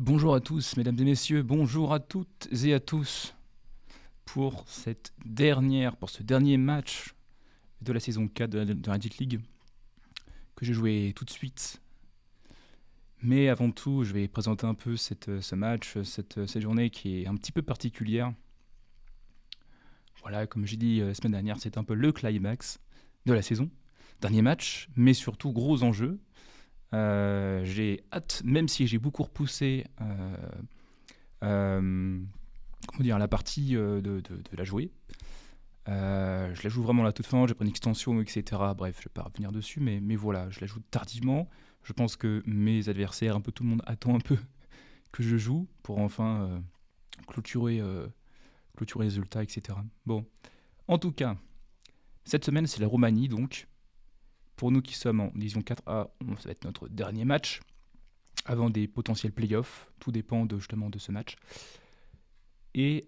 Bonjour à tous, mesdames et messieurs, bonjour à toutes et à tous pour ce dernier match de la saison 4 de la Reddit League que j'ai joué tout de suite. Mais avant tout, je vais présenter un peu ce match, cette journée qui est un petit peu particulière. Voilà, comme j'ai dit la semaine dernière, c'est un peu le climax de la saison. Dernier match, mais surtout gros enjeu. J'ai hâte, même si j'ai beaucoup repoussé la partie de la jouer. Je la joue vraiment à la toute fin, j'ai pris une extension, etc. Bref, je ne vais pas revenir dessus, mais voilà, je la joue tardivement. Je pense que mes adversaires, un peu tout le monde attend un peu que je joue pour enfin clôturer, clôturer les résultats, etc. Bon, en tout cas, cette semaine, c'est la Roumanie, donc pour nous qui sommes en Division 4A, ça va être notre dernier match avant des potentiels playoffs. Tout dépend justement de ce match. Et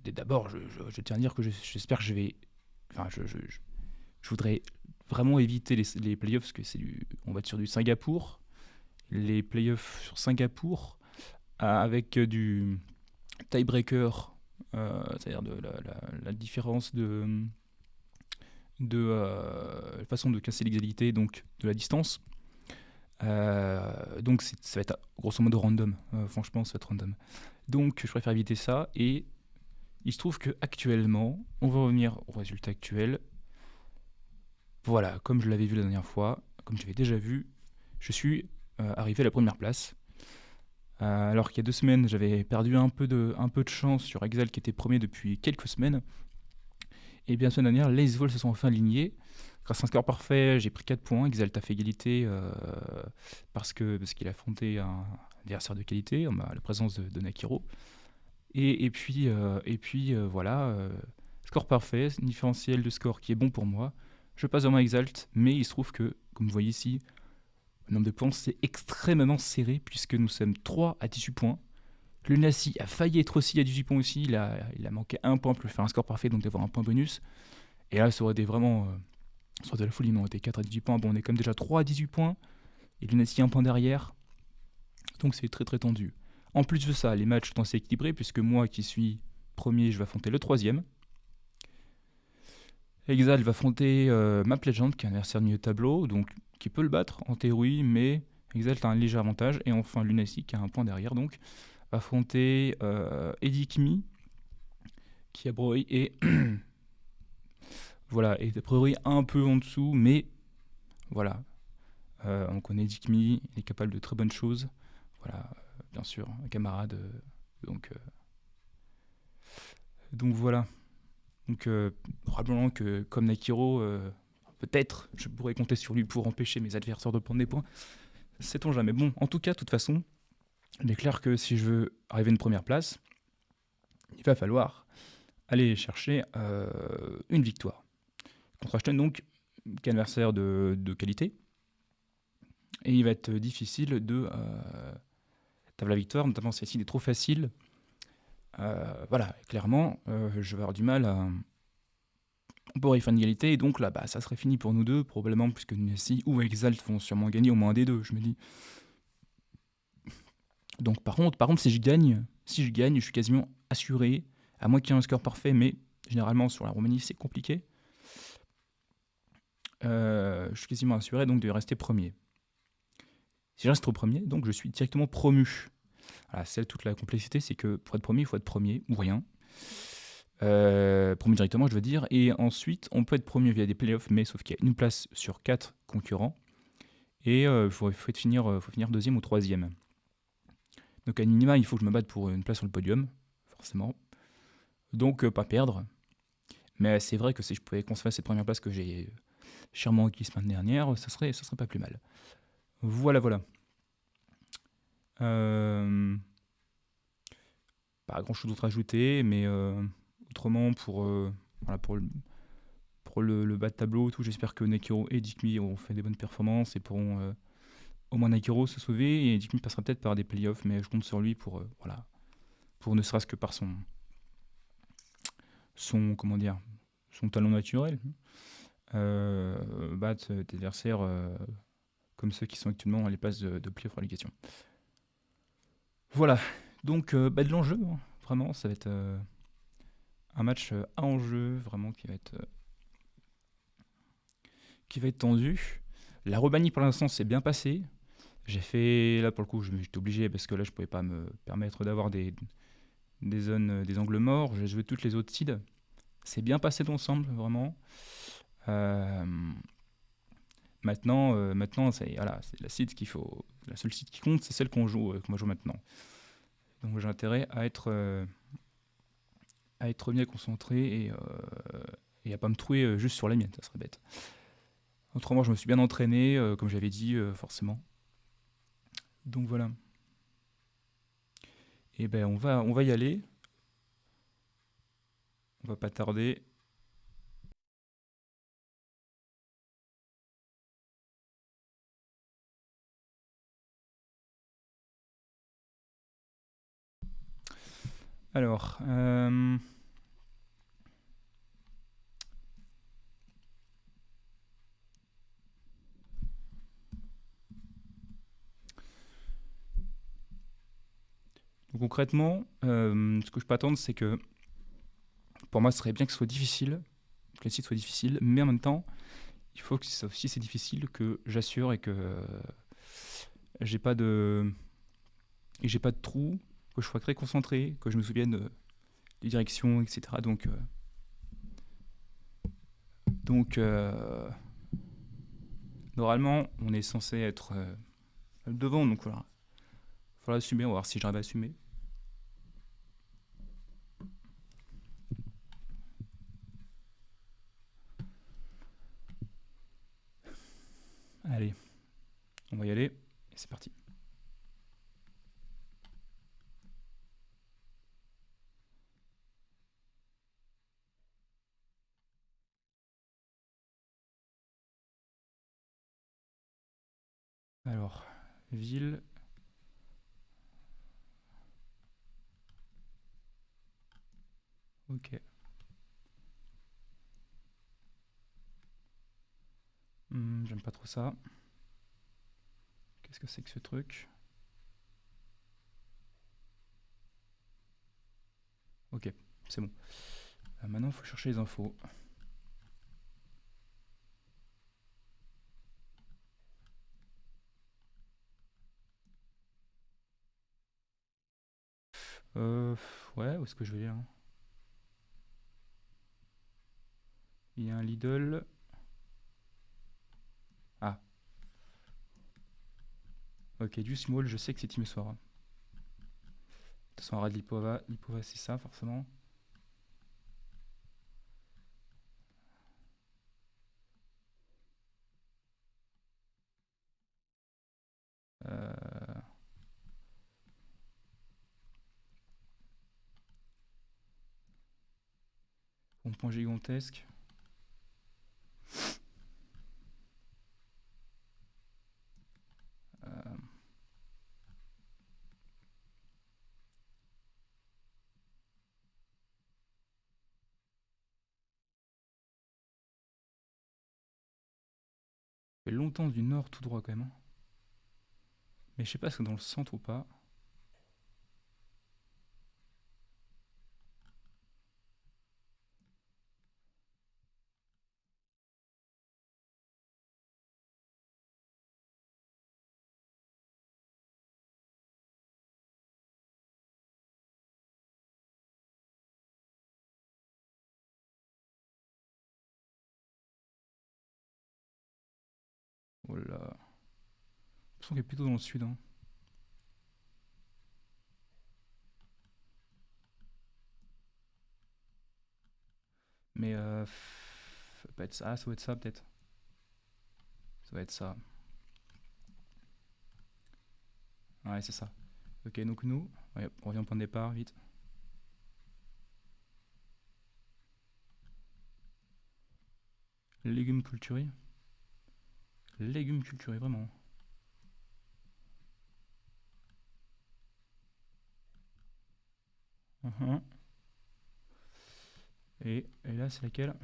d'abord, je tiens à dire que j'espère que je vais. Enfin, je voudrais vraiment éviter les playoffs parce que on va être sur du Singapour. Les playoffs sur Singapour avec du tiebreaker, c'est-à-dire la différence de façon de casser l'égalité, donc de la distance. Donc ça va être grosso modo random. Franchement, ça va être random. Donc je préfère éviter ça. Et il se trouve que actuellement, on va revenir au résultat actuel. Voilà, comme je l'avais vu la dernière fois, comme j'avais déjà vu, je suis arrivé à la première place. Alors qu'il y a 2 semaines, j'avais perdu un peu de chance sur Exalt qui était premier depuis quelques semaines. Et bien, la semaine dernière, les vols se sont enfin alignés. Grâce à un score parfait, j'ai pris 4 points. Exalt a fait égalité parce qu'il a affronté un adversaire de qualité, la présence de Nakiro. Et puis, voilà, score parfait, différentiel de score qui est bon pour moi. Je passe dans ma Exalt, mais il se trouve que, comme vous voyez ici, le nombre de points c'est extrêmement serré puisque nous sommes 3 à 18 points. Lunacy a failli être aussi à 18 points aussi, il a manqué un point pour faire un score parfait, donc d'avoir un point bonus. Et là, ça aurait été vraiment. Ça aurait été la folie, mais on était 4 à 18 points. Bon, on est quand même déjà 3 à 18 points, et Lunacy un point derrière, donc c'est très très tendu. En plus de ça, les matchs sont assez équilibrés puisque moi qui suis premier, je vais affronter le troisième. Exalt va affronter Map Legend, qui est un adversaire de milieu de tableau, donc qui peut le battre en théorie, mais Exalt a un léger avantage. Et enfin Lunacy, qui a un point derrière, donc va affronter Edikmi, qui a priori est voilà, est a priori un peu en dessous, mais voilà. On connaît Edikmi, il est capable de très bonnes choses. Voilà, bien sûr, un camarade. Donc, donc voilà. Donc probablement que comme Nakiro, peut-être je pourrais compter sur lui pour empêcher mes adversaires de prendre des points. Sait-on jamais. Bon, en tout cas, de toute façon, il est clair que si je veux arriver à une première place, il va falloir aller chercher une victoire. Contre Ashton, donc, qui est un adversaire de qualité. Et il va être difficile d'avoir la victoire, notamment celle-ci est trop facile. Voilà, clairement, je vais avoir du mal à. On pourrait faire une égalité, et donc là, ça serait fini pour nous deux, probablement, puisque Nessie ou Exalt vont sûrement gagner au moins un des deux, je me dis. Donc par contre, si je gagne, je suis quasiment assuré, à moins qu'il y ait un score parfait, mais généralement sur la Roumanie, c'est compliqué. Je suis quasiment assuré donc de rester premier. Si je reste au premier, donc je suis directement promu. Voilà, c'est toute la complexité, c'est que pour être premier, il faut être premier ou rien. Premier directement, je veux dire. Et ensuite, on peut être premier via des playoffs, mais sauf qu'il y a une place sur 4 concurrents. Et il faut finir deuxième ou troisième. Donc à minima, il faut que je me batte pour une place sur le podium, forcément. Donc pas perdre. Mais c'est vrai que si je pouvais conserver cette première place que j'ai chèrement acquis semaine dernière, ça serait pas plus mal. Voilà. Pas grand chose d'autre à ajouter, mais autrement pour le bas de tableau, tout, j'espère que Nakiro et Dikmi auront fait des bonnes performances et pourront au moins Nakiro se sauver, et Dikmi passera peut-être par des playoffs, mais je compte sur lui pour pour ne serait-ce que par son comment dire, son talent naturel, battre des adversaires comme ceux qui sont actuellement dans les passes de Play of Relegation. Voilà, donc de l'enjeu, hein. Vraiment, ça va être un match à enjeu, vraiment, qui va être tendu. La Romanie, pour l'instant, s'est bien passée. J'ai fait, là pour le coup, j'étais obligé parce que là je pouvais pas me permettre d'avoir des zones, des angles morts. J'ai joué toutes les autres seeds. C'est bien passé d'ensemble, vraiment. Euh, maintenant c'est voilà, c'est la seed qu'il faut, la seule seed qui compte, c'est celle qu'on va jouer maintenant. Donc j'ai intérêt à être bien concentré et à pas me trouver juste sur la mienne, ça serait bête. Autrement, je me suis bien entraîné, comme j'avais dit, forcément. Donc voilà. Et ben on va y aller. On va pas tarder. Alors, donc concrètement, ce que je peux attendre, c'est que pour moi, ce serait bien que ce soit difficile, que le site soit difficile, mais en même temps, il faut que si c'est difficile, que j'assure et que j'ai pas de j'ai pas de trou, que je sois très concentré, que je me souvienne des directions, etc. Donc, normalement, on est censé être devant, donc voilà. Il faudra assumer, on va voir si j'arrive à assumer. Allez, on va y aller, et c'est parti. Alors, ville. Ok. J'aime pas trop ça. Qu'est-ce que c'est que ce truc? Ok, c'est bon. Maintenant, il faut chercher les infos. Euh, ouais, où est-ce que je vais hein. Il y a un Lidl. Ah, ok, du small, je sais que c'est Timisoara. De toute façon, Rad Lipova, Lipova c'est ça, forcément. Euh, Rond-point gigantesque. Euh, fait longtemps du nord tout droit quand même, hein. Mais je sais pas si c'est dans le centre ou pas. Oh là. J'ai l'impression qu'elle est plutôt dans le sud, hein. Mais ça peut être ça, ça doit être ça peut-être. Ça va être ça. Ouais, c'est ça. Ok, donc nous, ouais, on revient au point de départ, vite. Légumes culturés. Légumes culturés, vraiment. Mhm. Et là, c'est laquelle?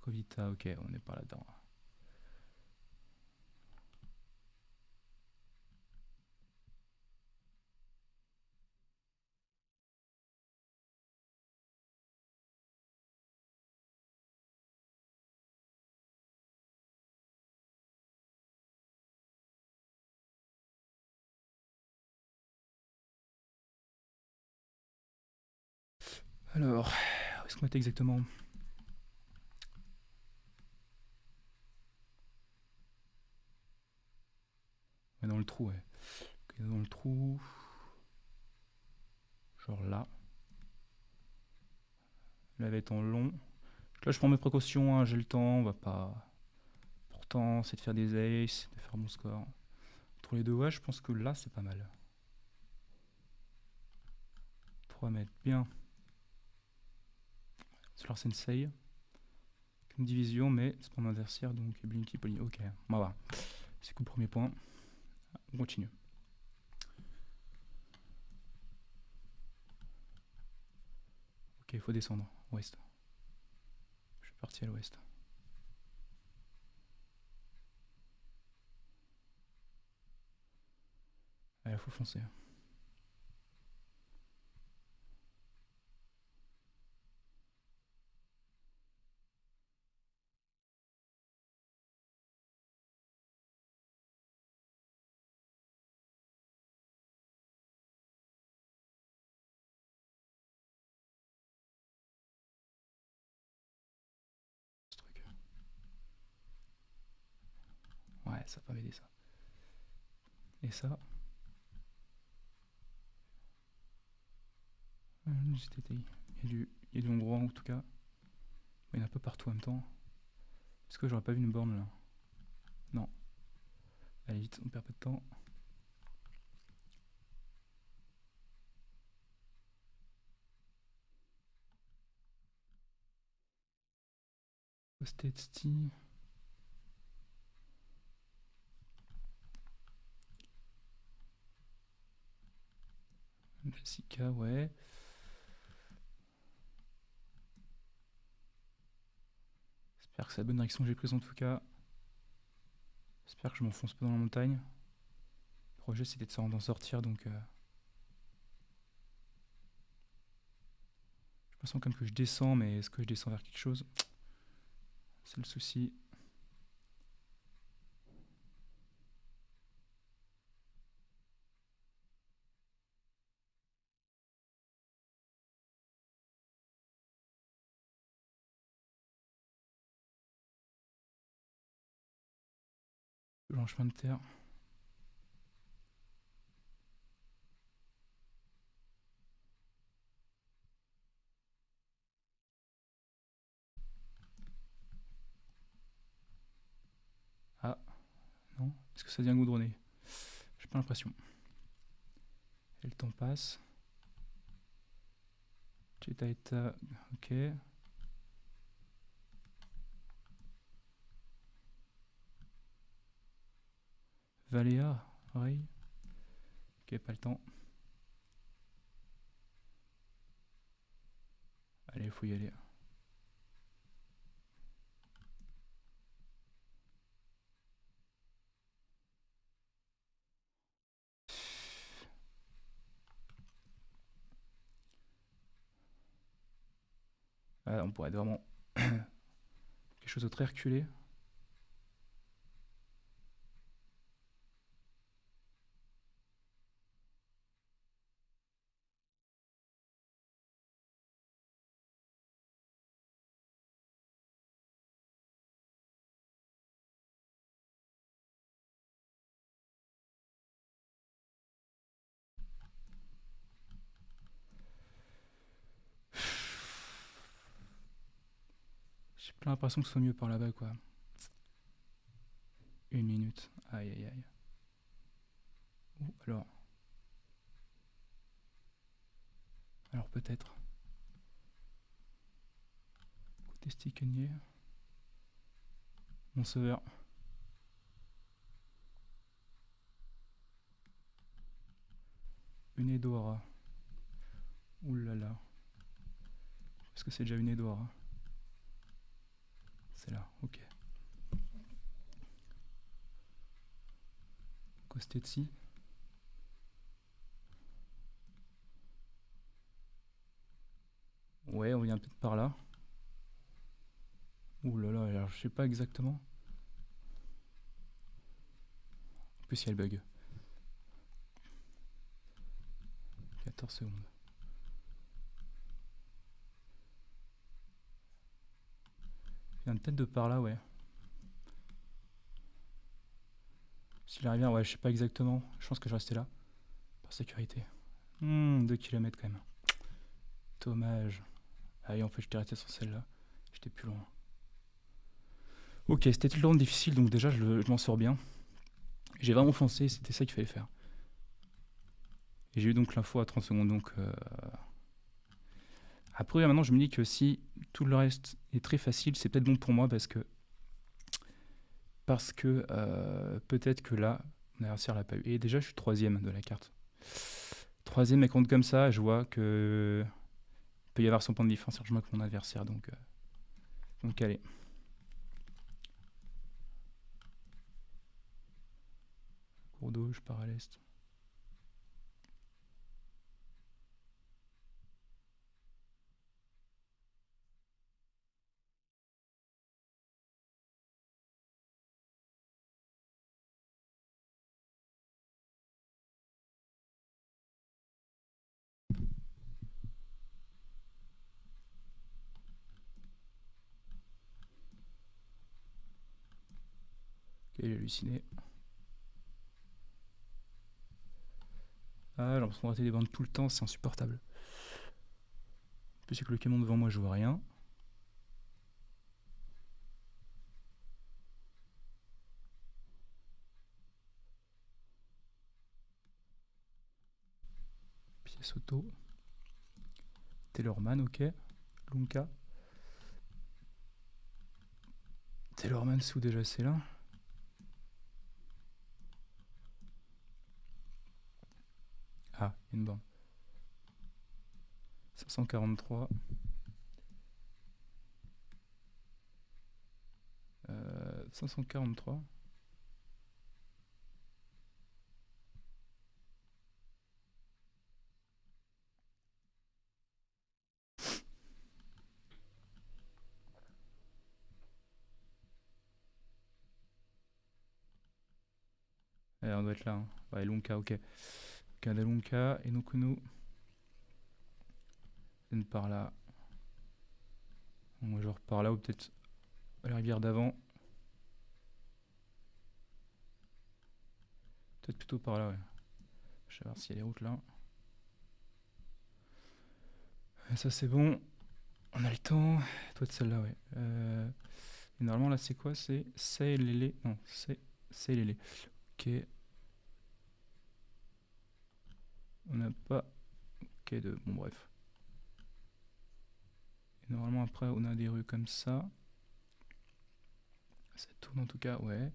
Provita, ok, on n'est pas là-dedans. Alors, où est-ce qu'on était exactement? Ouais, dans le trou, ouais. Ok, dans le trou. Genre là. La va être en long. Là, je prends mes précautions, hein, j'ai le temps, on va pas. Pourtant, c'est de faire des aces, de faire bon score. Entre les deux, ouais, je pense que là, c'est pas mal. 3 mètres, bien. Solar Sensei. Une division, mais c'est pas mon adversaire, donc Blinky Poly. Ok, on va voir. C'est cool, premier point. On continue. Ok, il faut descendre. Ouest. Je suis parti à l'ouest. Allez, faut foncer. Ce truc. Ouais, ça va pas m'aider ça. Et ça. GTTI. Il y a du hongrois en tout cas. Il y en a un peu partout en même temps. Est-ce que j'aurais pas vu une borne là? Non. Allez vite, on perd pas de temps. Postetsti. Jessica, ouais. J'espère que c'est la bonne direction que j'ai prise en tout cas. J'espère que je m'enfonce pas dans la montagne. Le projet c'était d'en sortir donc. Je sens comme que je descends, mais est-ce que je descends vers quelque chose? C'est le souci. Toujours en chemin de terre. Ah, non. Est-ce que ça vient goudronner? J'ai pas l'impression. Et le temps passe. Chetaita, ok. Valéa, Ray. Ok, pas le temps. Allez, il faut y aller. Ah, on pourrait être vraiment quelque chose de très reculé. J'ai pas l'impression que ce soit mieux par là-bas, quoi. 1 minute. Aïe, aïe, aïe. Ou alors. Alors peut-être. Côté Stickennier. Mon sauveur. Une Edora. Ouh là là. Est-ce que c'est déjà une Edora? c'est là, ok. Kostetsi. Ouais, on vient peut-être par là. Ouh là là, alors je sais pas exactement. En plus, il y a le bug. 14 secondes. Il vient peut-être de par là, ouais. S'il arrive bien, ouais, je sais pas exactement. Je pense que je restais là. Par sécurité. 2 km quand même. Dommage. Ah oui, en fait, j'étais resté sur celle-là. J'étais plus loin. Ok, c'était tout le temps difficile, donc déjà, je m'en sors bien. J'ai vraiment foncé, c'était ça qu'il fallait faire. Et j'ai eu donc l'info à 30 secondes, donc... Après, maintenant, je me dis que si tout le reste est très facile, c'est peut-être bon pour moi parce que peut-être que là, mon adversaire l'a pas eu. Et déjà, je suis troisième de la carte. Troisième et compte comme ça, je vois que il peut y avoir son point de défense largement que mon adversaire. Donc allez. Cours d'eau, je pars à l'est. Ok, j'ai halluciné. Ah, j'ai l'impression de rater des bandes tout le temps, c'est insupportable. En plus, c'est que le camion devant moi, je vois rien. Pièce auto. Taylorman, ok. Lunka. Taylorman, c'est où déjà? C'est là. Ah, il y a une borne. 543. 543. On doit être là. Hein. Ouais, Lunka, ok. Lunka et Nukunu. Viennent par là. Moi, je repars là ou peut-être à la rivière d'avant. Peut-être plutôt par là, ouais. Je vais voir s'il y a des routes là. Et ça, c'est bon. On a le temps. Toi de celle-là, ouais. Et normalement, là, c'est quoi? C'est Lélé. Non, c'est Lélé. Ok. On n'a pas. Ok, de. Bon, bref. Et normalement, après, on a des rues comme ça. Ça tourne en tout cas, ouais.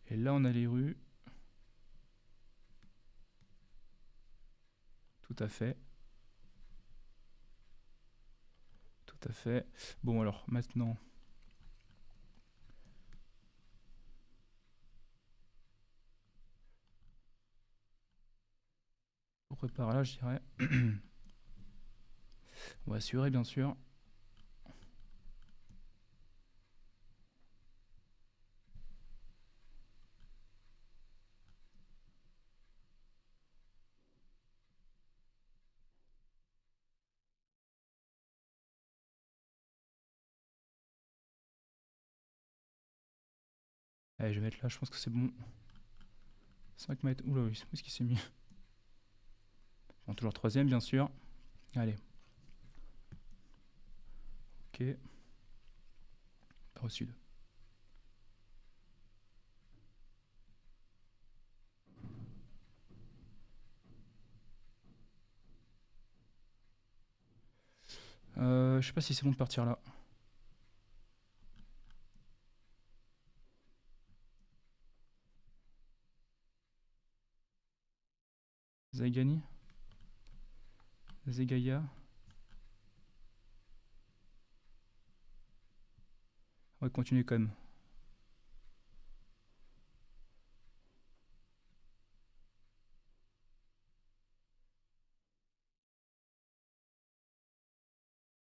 Et là, on a les rues. Tout à fait. Tout à fait. Bon, alors, maintenant. On repart là, je dirais. On va assurer, bien sûr. Allez, je vais mettre là, je pense que c'est bon. 5 mètres. Oula, oui, où est-ce qu'il s'est mis? Bon, toujours troisième, bien sûr. Allez. Ok. Par au sud. Je sais pas si c'est bon de partir là. Zaigani. Zegaya. On va continuer quand même.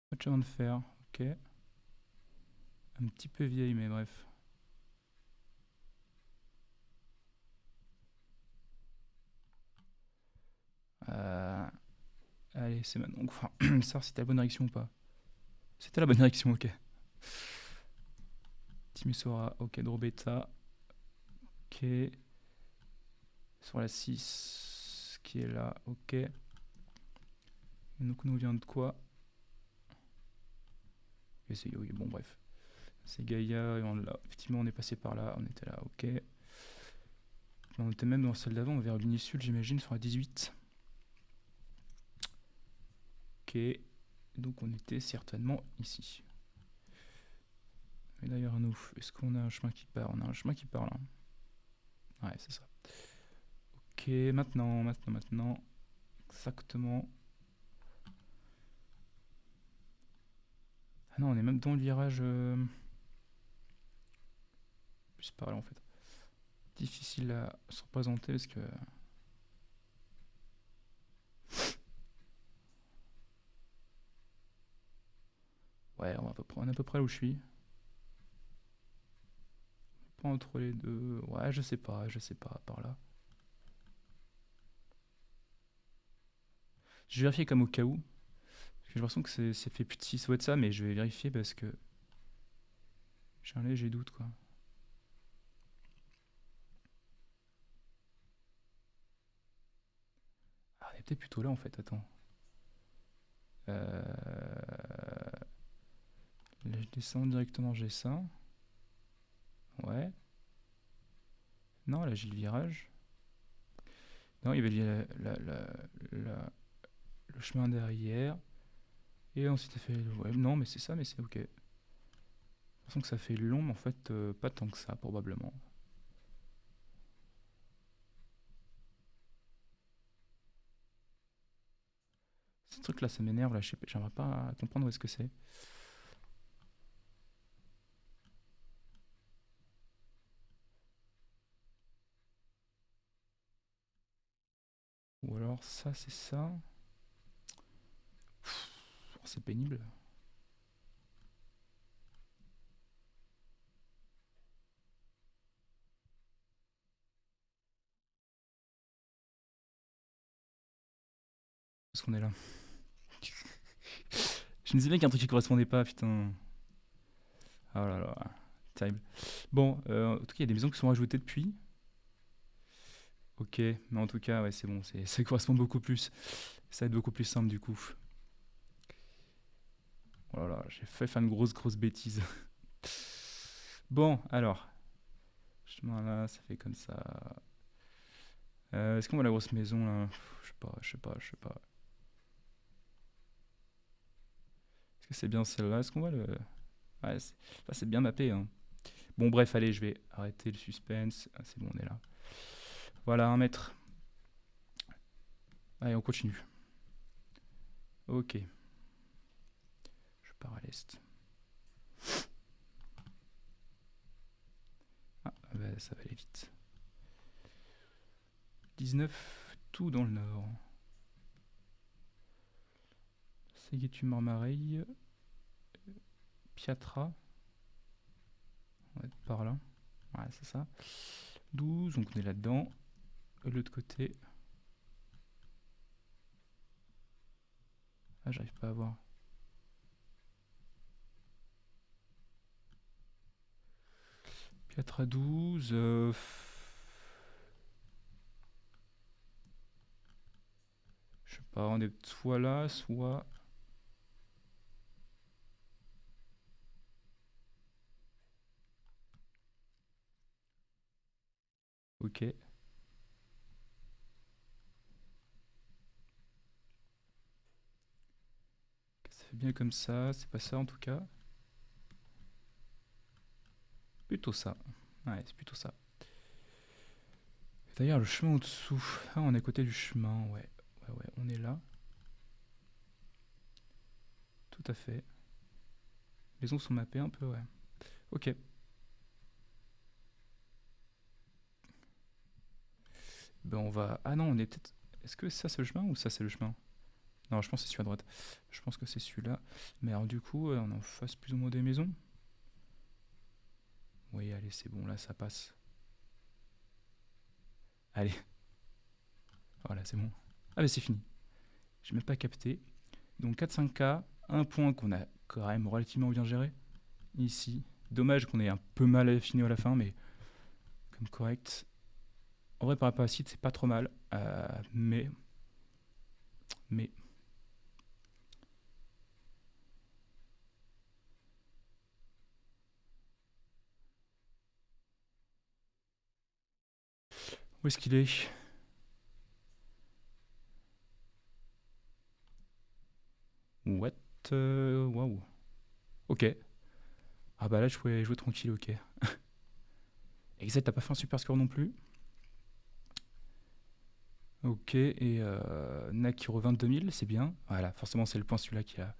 Pas de chemin de fer, ok. Un petit peu vieille, mais bref. Allez, c'est maintenant. Enfin, savoir si t'as la bonne direction ou pas. C'était la bonne direction, ok. Timisoara, ok. Drobeta, ok. Sur la 6, qui est là, ok. Et donc, nous vient de quoi? Ok, c'est oui, bon, bref. C'est Gaïa, et on l'a. Effectivement, on est passé par là, on était là, ok. On était même dans celle d'avant, vers l'Uni Sud, j'imagine, sur la 18. Ok. Donc, on était certainement ici. Et d'ailleurs, nous, est-ce qu'on a un chemin qui part? On a un chemin qui part là. Ouais, c'est ça. Ok, maintenant. Exactement. Ah non, on est même dans le virage. Plus par là en fait. Difficile à se représenter parce que. Ouais, on est à peu près là où je suis. Pas entre les deux. Ouais, je sais pas, par là. Je vais vérifier comme au cas où. Parce que j'ai l'impression que c'est fait petit, ça doit être ça, mais je vais vérifier parce que j'ai un léger doute quoi. Ah, on est peut-être plutôt là en fait, attends. Là, je descends directement, j'ai ça. Ouais. Non, là j'ai le virage. Non, il y avait le chemin derrière. Et ensuite, ça fait. Ouais, non, mais c'est ça, mais c'est ok. J'ai l'impression que ça fait long, mais en fait, pas tant que ça, probablement. Ce truc-là, ça m'énerve, là, je sais pas, j'aimerais pas comprendre où est-ce que c'est. Ou alors, ça, c'est ça. Oh, c'est pénible. Parce qu'on est là. Je me disais bien qu'il y a un truc qui correspondait pas, putain. Oh là là, terrible. Bon, en tout cas, il y a des maisons qui sont rajoutées depuis. Ok, mais en tout cas, ouais, c'est bon, ça correspond beaucoup plus. Ça va être beaucoup plus simple du coup. Oh là là, j'ai fait faire une grosse bêtise. Bon, alors, chemin là, ça fait comme ça. Est-ce qu'on voit la grosse maison là? Je sais pas. Est-ce que c'est bien celle-là? Est-ce qu'on voit le. Ouais, là, c'est bien mappé, hein. Bon, bref, allez, je vais arrêter le suspense. Ah, c'est bon, on est là. Voilà, 1 mètre. Allez, on continue. Ok, je pars à l'est. Ah, bah, ça va aller vite. 19, tout dans le nord. Seghetu Marmareil. Piatra. On va être par là. Ouais, c'est ça. 12, donc on est là-dedans. De l'autre côté. Ah, j'arrive pas à voir. Piatra 12. Je sais pas, on est soit là, soit. Ok. Ça fait bien comme ça, c'est pas ça en tout cas. Plutôt ça. Ouais, c'est plutôt ça. D'ailleurs, le chemin au-dessous. Ah, on est à côté du chemin, ouais. Ouais, on est là. Tout à fait. Les zones sont mappées un peu, ouais. Ok. Ben on va... Ah non, on est peut-être... Est-ce que ça c'est le chemin ou ça c'est le chemin? Non, je pense que c'est celui à droite. Je pense que c'est celui-là. Mais alors du coup, on est en face plus ou moins des maisons. Oui, allez, c'est bon, là ça passe. Allez, voilà, c'est bon. Ah mais c'est fini. J'ai même pas capté. Donc 4-5K, un point qu'on a quand même relativement bien géré. Ici. Dommage qu'on ait un peu mal fini à la fin, mais comme correct. En vrai, par rapport à site, c'est pas trop mal. Mais. Où est-ce qu'il est? What? Waouh. Ok. Ah bah là, je pouvais jouer tranquille, ok. Exact, t'as pas fait un super score non plus. Ok, et Nakiro 22 000, c'est bien. Voilà, forcément, c'est le point celui-là qui a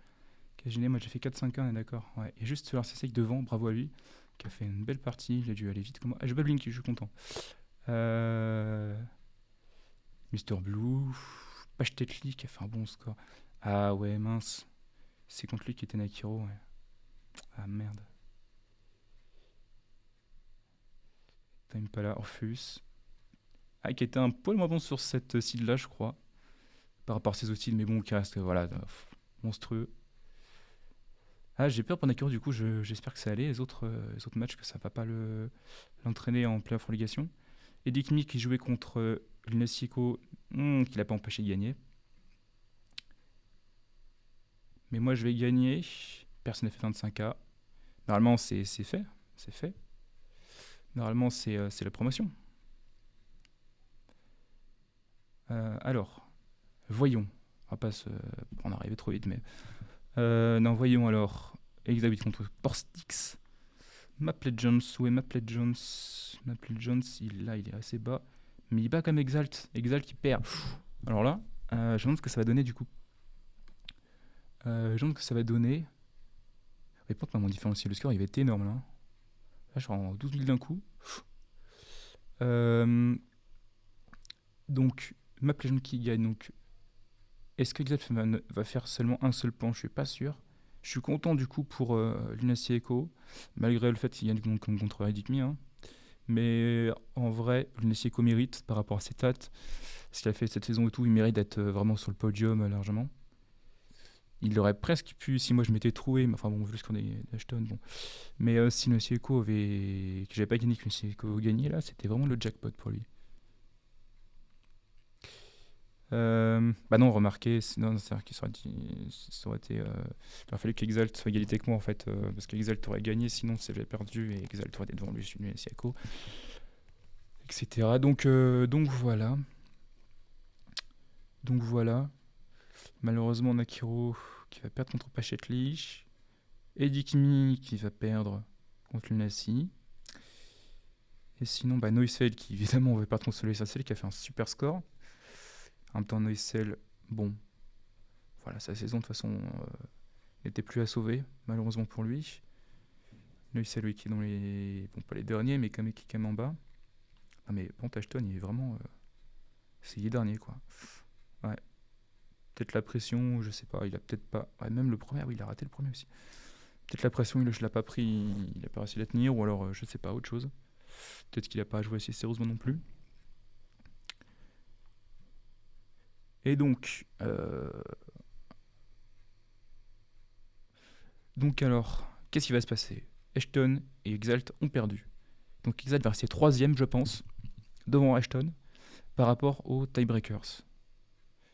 gêné. Moi, j'ai fait 4-5-1, on est d'accord. Ouais. Et juste sur RCC devant, bravo à lui, qui a fait une belle partie. Il a dû aller vite comme moi. Ah, j'ai pas blinké, je suis content. Euh... Mister Blue, Pachtetli qui a fait un bon score. Ah ouais, mince. C'est contre lui qui était Nakiro, ouais. Ah merde. Time pas là, Orpheus. Ah, qui était un poil moins bon sur cette cible-là, je crois. Par rapport à ses autres cibles, mais bon, qui reste, voilà, monstrueux. Ah, j'ai peur pour Nakiro, du coup, j'espère que ça allait. Les autres matchs, que ça va pas l'entraîner en playoff relégation. Et Dikmi qui jouait contre l'Inesico, qui l'a pas empêché de gagner. Mais moi, je vais gagner. Personne n'a fait 25K. Normalement, c'est fait. C'est fait. Normalement, c'est la promotion. Alors, voyons. On va pas se en arriver trop vite, mais. Non, voyons alors. Exabit contre Porstix. Maple Jones, ouais, Maple Jones. Maple Jones, là, il est assez bas. Mais il bat quand même Exalt. Exalt qui perd. Alors là, je me demande ce que ça va donner du coup. Je me demande ce que ça va donner. Et pourtant, mon différentiel de score, il va être énorme là. Là, je suis en 12 000 d'un coup. Euh, donc, Maple Jones qui gagne. Donc, est-ce que Exalt va faire seulement un seul point? Je suis pas sûr. Je suis content du coup pour Lunacy Echo, malgré le fait qu'il gagne donc contre Reddick hein. Mais en vrai, Lunacy Echo mérite par rapport à ses stats. Ce qu'il a fait cette saison et tout, il mérite d'être vraiment sur le podium largement. Il aurait presque pu, si moi je m'étais trouvé, mais enfin bon, vu ce qu'on est d'Ashton, bon. Mais si Lunacy Echo avait. Que j'avais pas gagné, que Lunacy Echo gagnait là, c'était vraiment le jackpot pour lui. Bah non, remarquez, sinon c'est-à-dire qu'il ça aurait été. Il aurait fallu qu'Exalt soit égalité avec moi en fait, parce qu'Exalt aurait gagné, sinon c'est j'avais perdu et Exalt aurait été devant lui, sur Siako, etc. Donc voilà. Donc voilà. Malheureusement, Nakiro qui va perdre contre Pachetli. Eddie Kimi qui va perdre contre Lunassi. Et sinon, bah, Noisel qui évidemment on veut pas contre Soleil qui a fait un super score. En même temps, Noisel, bon, voilà, sa saison de toute façon n'était plus à sauver, malheureusement pour lui. Lui, c'est lui qui est dans les. Bon, pas les derniers, mais qui est quand même en bas. Ah, mais bon, Ashton, il est vraiment. C'est les derniers, quoi. Ouais. Peut-être la pression, je sais pas, il a peut-être pas. Ouais, même le premier, oui, il a raté le premier aussi. Peut-être la pression, je l'ai pas pris, il a pas réussi à la tenir, ou alors, je sais pas, autre chose. Peut-être qu'il a pas joué assez sérieusement non plus. Et donc. Donc, alors, qu'est-ce qui va se passer? Ashton et Exalt ont perdu. Donc, Exalt va rester troisième, je pense, devant Ashton, par rapport aux tiebreakers.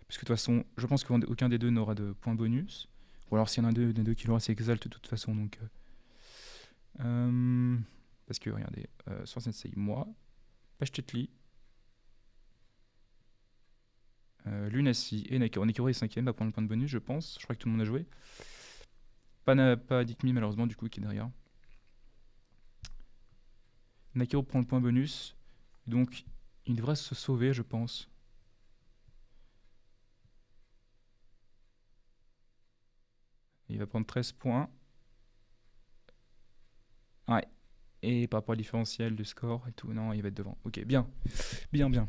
Parce que de toute façon, je pense qu'aucun des deux n'aura de points bonus. Ou alors s'il y en a un des deux qui l'aura, c'est Exalt de toute façon. Donc, parce que regardez, sur Sensei, moi, Pachtetli, Lunassi et Nakiro. Nakiro est cinquième à prendre le point de bonus, je pense. Je crois que tout le monde a joué. Pas Dikmi malheureusement, du coup, qui est derrière. Nakiro prend le point bonus. Donc, il devrait se sauver, je pense. Il va prendre 13 points. Ouais. Et par rapport au différentiel de score et tout, non, il va être devant. Ok, bien. Bien, bien.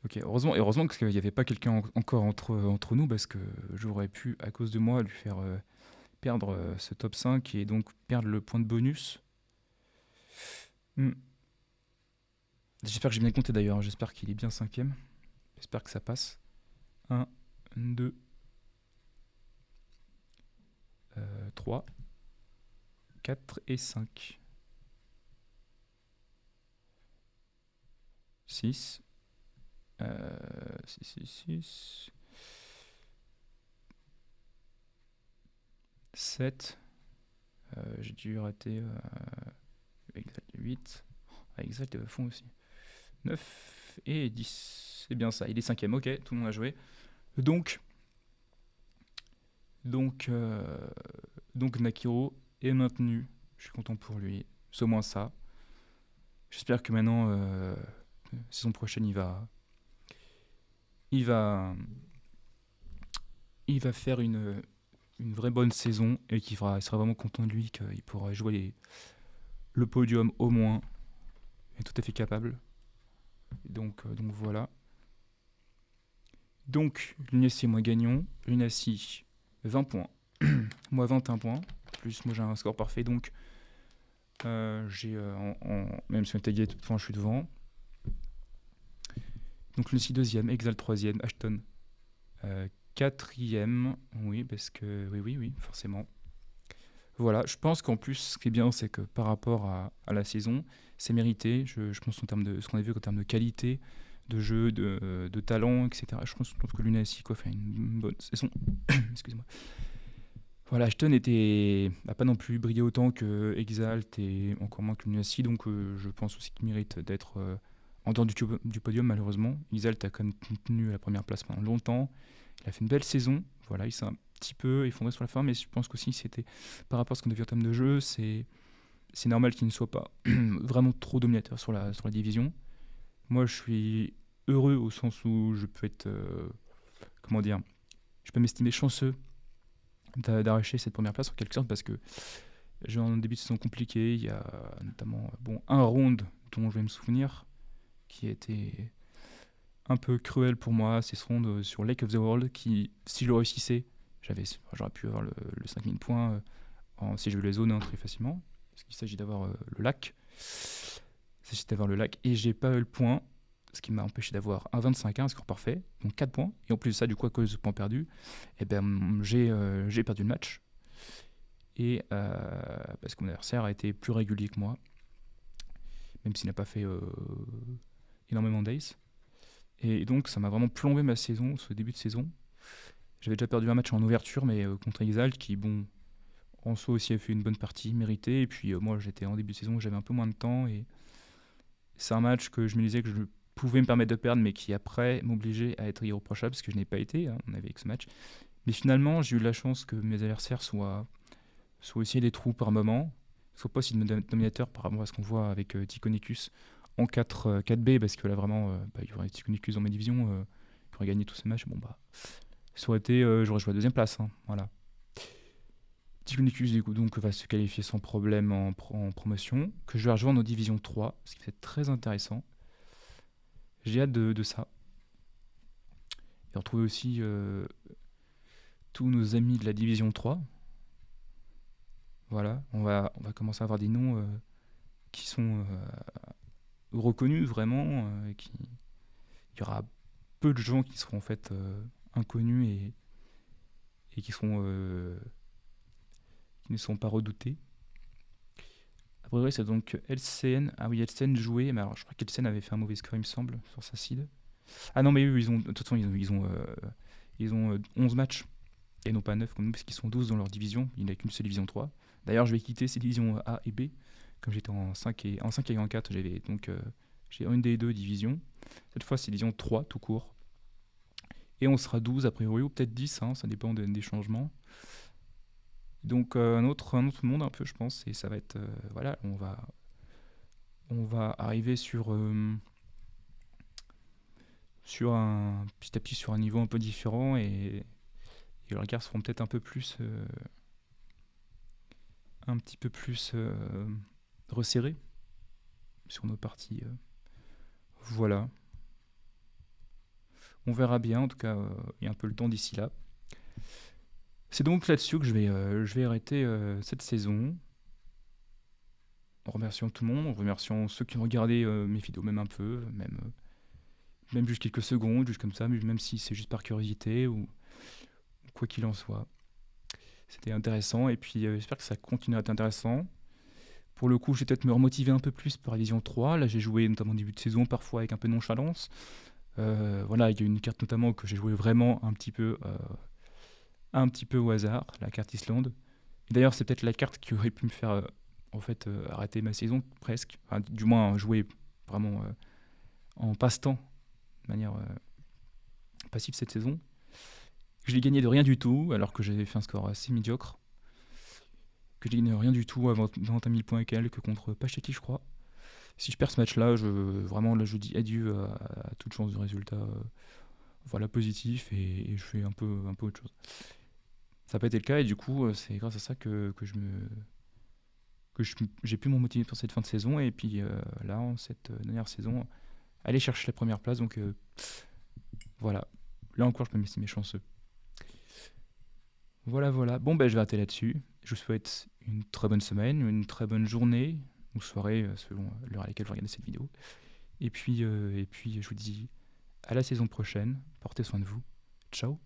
Ok, heureusement qu'il n'y avait pas quelqu'un encore entre nous parce que j'aurais pu, à cause de moi, lui faire perdre ce top 5 et donc perdre le point de bonus. Hmm. J'espère que j'ai bien compté d'ailleurs, hein. J'espère qu'il est bien cinquième. J'espère que ça passe. Un, 2, 3, 4 et 5. 6. 6, 6, 6. 7. J'ai dû rater exact 8. Ah, exact fond aussi. 9 et 10. C'est bien ça, il est cinquième. Ok, tout le monde a joué. Donc, donc, euh, donc Nakiro est maintenu. Je suis content pour lui. C'est au moins ça. J'espère que maintenant, saison prochaine, il va, il va faire une vraie bonne saison et il sera vraiment content de lui, qu'il pourra jouer le podium au moins. Il est tout à fait capable. Donc voilà. Donc, Lunassi et moi gagnons. Lunassi, 20 points. Moi, 21 points. Plus, moi, j'ai un score parfait. Donc, j'ai, même si on était égalité de points, je suis devant. Donc, Lunassi, deuxième. Exalt, troisième. Ashton, quatrième. Oui, parce que... Oui, forcément. Voilà, je pense qu'en plus, ce qui est bien, c'est que par rapport à la saison, c'est mérité. Je pense en termes de ce qu'on a vu en termes de qualité, de jeu, de talent, etc. Je pense que Lunassi a fait une bonne saison. Excusez-moi. Voilà, Ashton n'a pas non plus brillé autant que Exalt et encore moins que Lunassi, donc je pense aussi qu'il mérite d'être en dehors du podium, malheureusement. Exalt a quand même tenu la première place pendant longtemps. Il a fait une belle saison. Voilà, il s'est un petit peu effondré sur la fin, mais je pense qu'aussi c'était par rapport à ce qu'on a vu en termes de jeu, c'est normal qu'il ne soit pas vraiment trop dominateur sur la division. Moi, je suis heureux au sens où je peux être, comment dire, je peux m'estimer chanceux d'arracher cette première place en quelque sorte parce que j'ai un début de saison compliqué. Il y a notamment un round dont je vais me souvenir qui a été un peu cruel pour moi. C'est ce round sur Lake of the World qui, si je le réussissais, j'aurais pu avoir le 5000 points si je veux les zones très facilement. Parce qu'il s'agit d'avoir le lac. Il s'agit d'avoir le lac. Et j'ai pas eu le point, ce qui m'a empêché d'avoir un 25-1, un score parfait, donc 4 points. Et en plus de ça, du coup, à cause de points perdus, eh ben, j'ai perdu le match. Et parce que mon adversaire a été plus régulier que moi, même s'il n'a pas fait énormément d'ace. Et donc ça m'a vraiment plombé ma saison, ce début de saison. J'avais déjà perdu un match en ouverture, mais contre Exalt, qui, bon, en soi aussi a fait une bonne partie, méritée. Et puis moi, j'étais en début de saison, j'avais un peu moins de temps. Et c'est un match que je me disais que je pouvais me permettre de perdre, mais qui après m'obligeait à être irréprochable, parce que je n'ai pas été, hein, on avait que ce match. Mais finalement, j'ai eu la chance que mes adversaires soient aussi des trous par moment. Soit pas aussi dominateur par rapport à ce qu'on voit avec Ticonicus en 4B, parce que là vraiment, il y aurait Ticonicus dans ma division, qui aurait gagné tous ces matchs. Bon, bah, ça aurait été, j'aurais joué à deuxième place. Hein, voilà. Ticonicus, du coup, donc, va se qualifier sans problème en promotion, que je vais rejoindre en division 3, ce qui va être très intéressant. J'ai hâte de ça. Et retrouver aussi tous nos amis de la division 3. Voilà, on va commencer à avoir des noms qui sont reconnus vraiment. Il y aura peu de gens qui seront en fait inconnus et qui ne sont pas redoutés. Après, c'est donc LCN. Ah oui, LCN jouait, mais alors je crois qu'LCN avait fait un mauvais score, il me semble, sur sa seed. Ah non, mais eux, de toute façon, ils ont 11 matchs et non pas 9 comme nous, parce qu'ils sont 12 dans leur division. Il n'y a qu'une seule division 3. D'ailleurs, je vais quitter ces divisions A et B. Comme j'étais en 5 et en 4, j'ai une des deux divisions. Cette fois, c'est division 3 tout court. Et on sera 12 a priori, ou peut-être 10, hein, ça dépend des changements. Donc un autre monde un peu, je pense, et ça va être... voilà, on va arriver sur petit à petit sur un niveau un peu différent, et les regards seront peut-être un petit peu plus resserré sur nos parties. Voilà. On verra bien, en tout cas, il y a un peu le temps d'ici là. C'est donc là-dessus que je vais arrêter cette saison. En remerciant tout le monde, en remerciant ceux qui ont regardé mes vidéos, même un peu, même juste quelques secondes, juste comme ça, même si c'est juste par curiosité ou quoi qu'il en soit. C'était intéressant et puis j'espère que ça continue à être intéressant. Pour le coup, je vais peut-être me remotiver un peu plus pour la Division 3. Là, j'ai joué notamment au début de saison, parfois avec un peu de nonchalance. Voilà, il y a une carte notamment que j'ai joué vraiment un petit peu au hasard, la carte Islande. Et d'ailleurs, c'est peut-être la carte qui aurait pu me faire arrêter ma saison presque. Enfin, du moins jouer vraiment en passe-temps, de manière passive cette saison. Je l'ai gagné de rien du tout, alors que j'avais fait un score assez médiocre. Que j'ai gagné de rien du tout à 21 000 points et quelques contre Pachetti, je crois. Si je perds ce match-là, vraiment, là, je dis adieu à toute chance de résultat voilà, positif et je fais un peu autre chose. Ça n'a pas été le cas et du coup, c'est grâce à ça que j'ai pu me motiver pour cette fin de saison et puis là, en cette dernière saison, aller chercher la première place. Donc voilà, là encore, je peux m'estimer chanceux. Voilà, voilà. Bon, ben, je vais arrêter là-dessus. Je vous souhaite une très bonne semaine, une très bonne journée ou soirée, selon l'heure à laquelle vous regardez cette vidéo. Et puis, je vous dis à la saison prochaine. Portez soin de vous. Ciao.